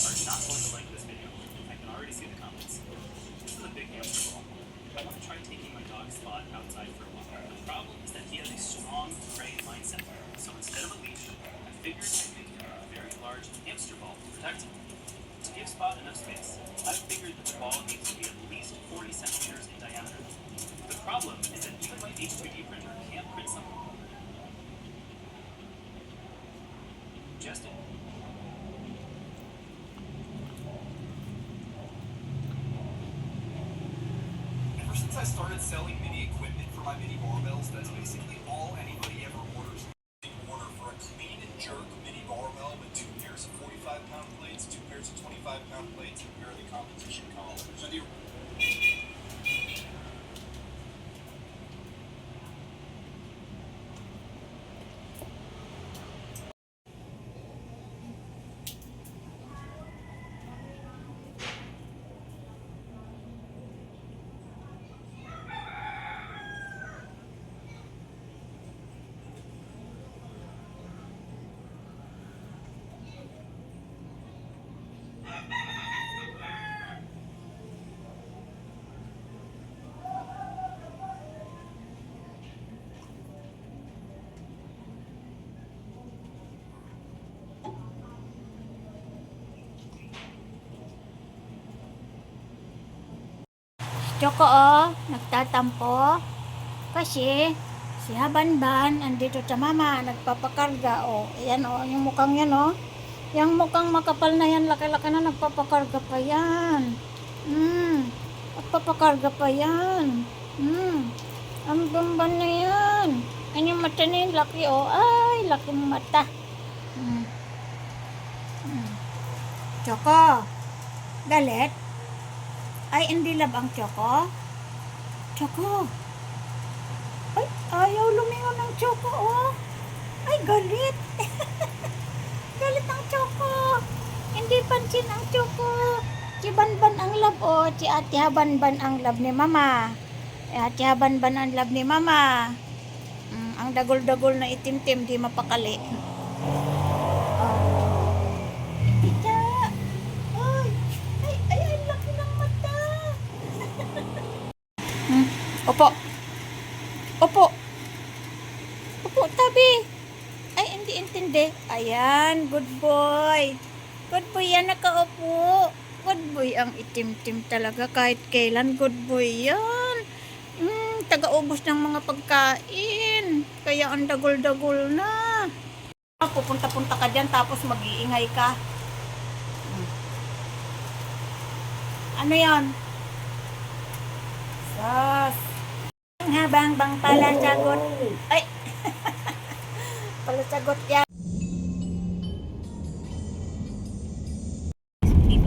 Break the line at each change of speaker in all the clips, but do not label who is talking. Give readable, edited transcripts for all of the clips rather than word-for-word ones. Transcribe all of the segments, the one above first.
are not going to like this video. I can already see the comments. This is a big hamster ball. I want to try taking my dog Spot outside for a walk. The problem is that he has a strong prey mindset. So instead of a leash, I figured I'd make him a very large hamster ball to protect him. To give Spot enough space, I figured that the ball needs to be at least 40 centimeters in diameter. The problem is that even my H2D printer can't print something just it. Ever since I started selling mini equipment for my mini barbells, that's basically all anybody ever orders. They order for a clean and jerk mini barbell with 2 pairs of 45-pound plates, 2 pairs of 25-pound plates, and a pair of the competition collars. So the
Choco nagtatampo kasi si Habanban andito sa mama nagpapakarga ayan yung mukhang yan yung mukhang makapal na yan laki-laki na nagpapakarga pa yan nagpapakarga pa yan ang bamban na yan yung mata na yung laki ay laki mata Choco galit ay, hindi lab ang Choco. Choco. Ay, ayaw lumingon ng Choco, Ay, galit. Galit ang Choco. Hindi pansin ang Choco. Si Banban ang lab, Si Ate Habanban ang lab ni Mama. Ate Habanban ang lab ni Mama. Ang dagol-dagol na itim-tim, di mapakali. Opo. Opo. Opo, tabi. Ay, hindi intindi. Ayan, good boy. Good boy yan, nakaupo. Good boy ang itim-tim talaga kahit kailan. Good boy yan. Taga-ubos ng mga pagkain. Kaya ang dagol-dagol na. Pupunta-punta ka dyan tapos mag-iingay ka. Ano yan? Sas. Habang bang pala sagot. Ay. Pala sagot yan.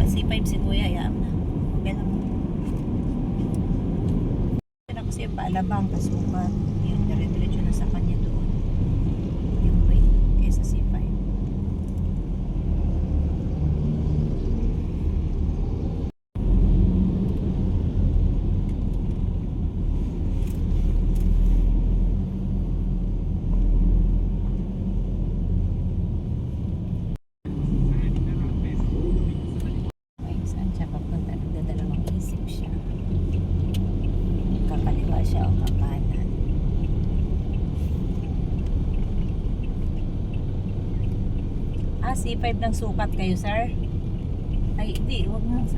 C5 si Kuya yan. Okay lang. Pero kasi paalabang kasukat. Yung dire-diretso na sa kanya doon. Yung way kaysa C5. Siya o kapanan. C5 ng sukat kayo, sir? Ay, hindi. Huwag na.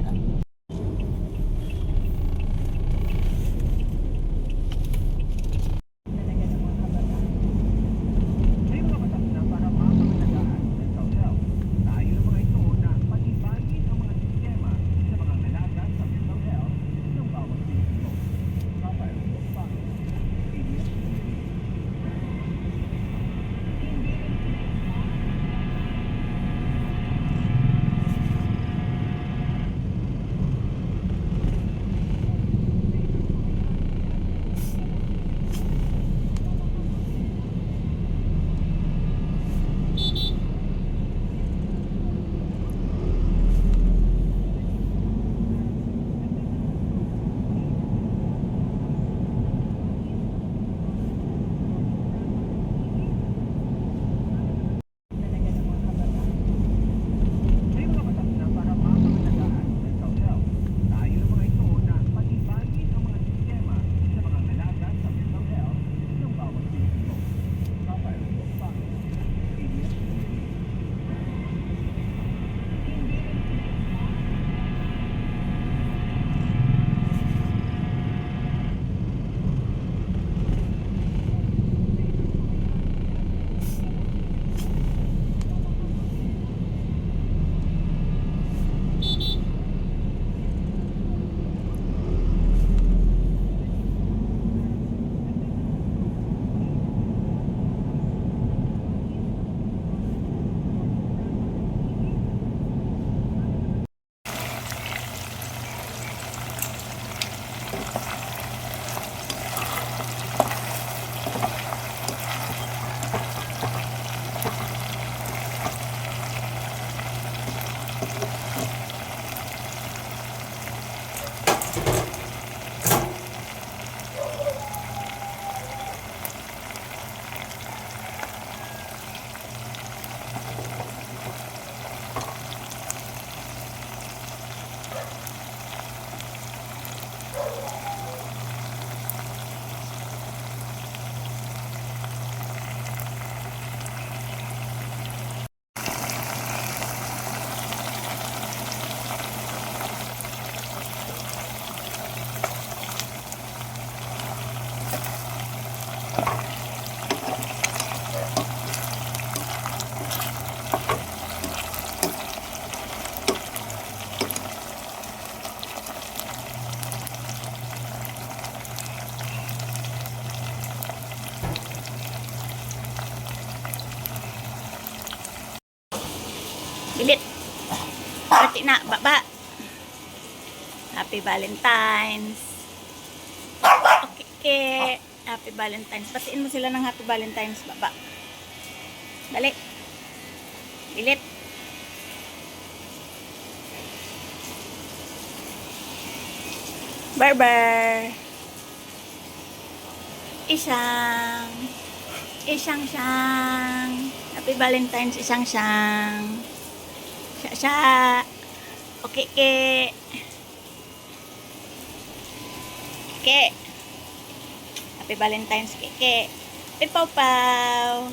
Pilit. Pati na, baba. Happy Valentine's. Okay. Happy Valentine's. Batiin mo sila ng Happy Valentine's, baba. Dali. Pilit. Barber. Isang siyang. Happy Valentine's, isang siyang. Siya. Okay, Ke. Happy Valentine's, Ke. Pipaw-paw.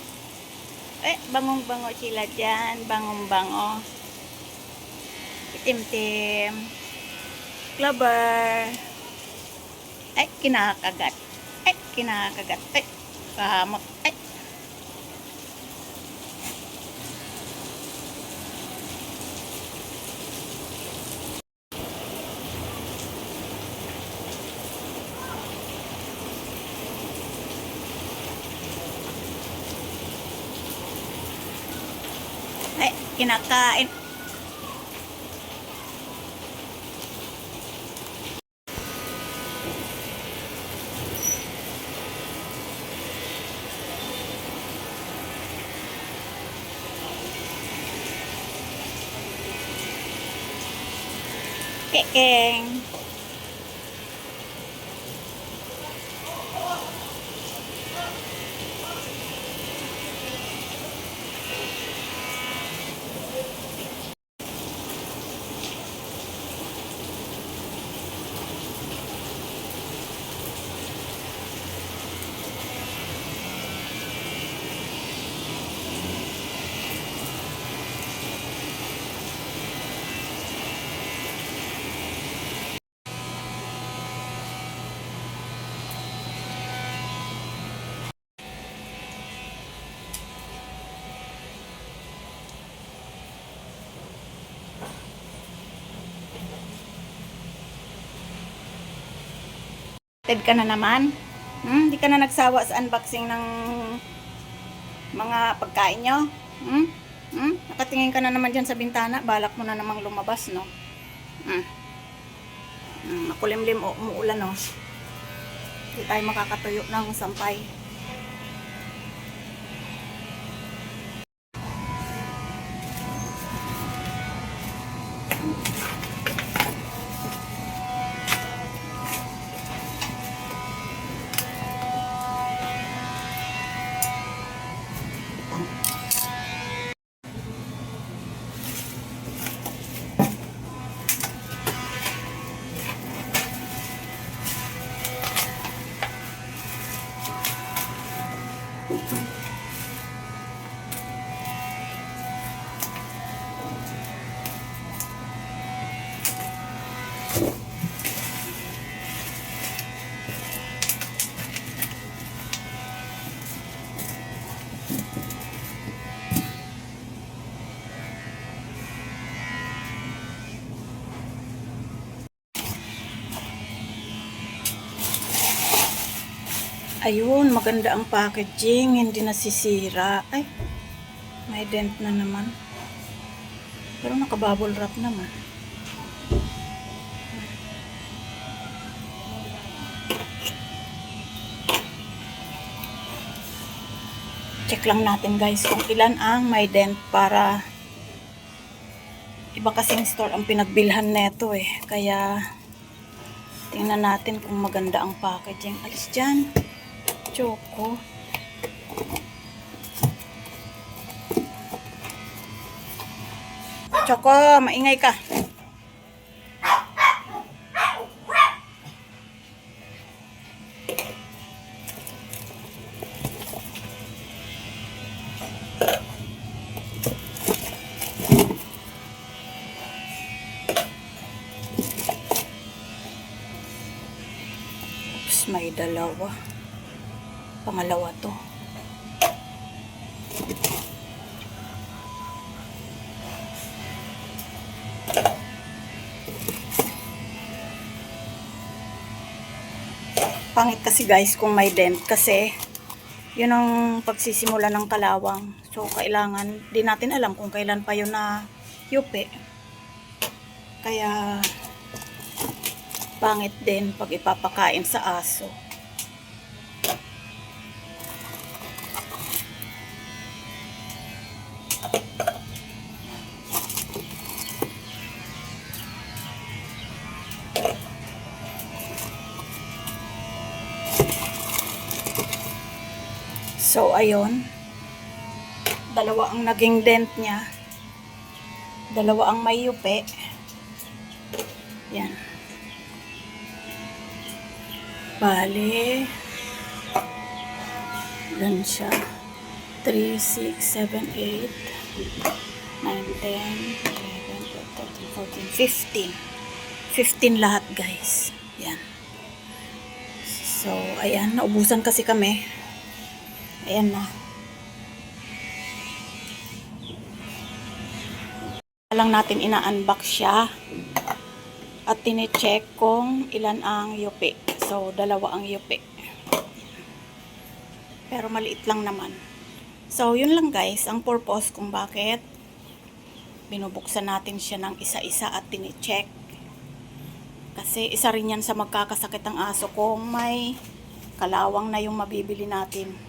Bangong-bango sila dyan. Bangong-bango. Itim-tim. Clover. Kinakagat. Kinakagat. Kamot. Kinakain. Kekeng. Ted ka na naman? Hindi ka na nagsawa sa unboxing ng mga pagkain nyo? Nakatingin ka na naman dyan sa bintana. Balak mo na namang lumabas, no? Makulimlim o umuulan, no? Hindi tayo makakatuyo ng sampay. Ayun, maganda ang packaging, hindi nasisira. Ay, may dent na naman. Pero naka-bubble wrap naman. Check lang natin guys kung ilan ang may dent para iba kasing store ang pinagbilhan neto eh. Kaya tingnan natin kung maganda ang packaging. Alis dyan. Choco. Choco, maingay ka. Oops, may dalawa. Pangalawa to. Pangit kasi guys kung may dent kasi yun ang pagsisimula ng kalawang. So kailangan, di natin alam kung kailan pa yun na yupi. Kaya pangit din pag ipapakain sa aso. So, ayun. Dalawa ang naging dent niya. Dalawa ang may yupi. Yan. Bale. Gan siya. 3, 6, 7, 8, 9, 10, 11, 12, 13, 14, 15. 15 lahat, guys. Yan. So, ayan. Naubusan kasi kami. Ayan na. Lang natin ina-unbox siya at tine-check kung ilan ang yupi. So, dalawa ang yupi. Pero maliit lang naman. So, yun lang guys, ang purpose kung bakit binubuksan natin siya ng isa-isa at tine-check. Kasi isa rin yan sa magkakasakit ang aso kung may kalawang na yung mabibili natin.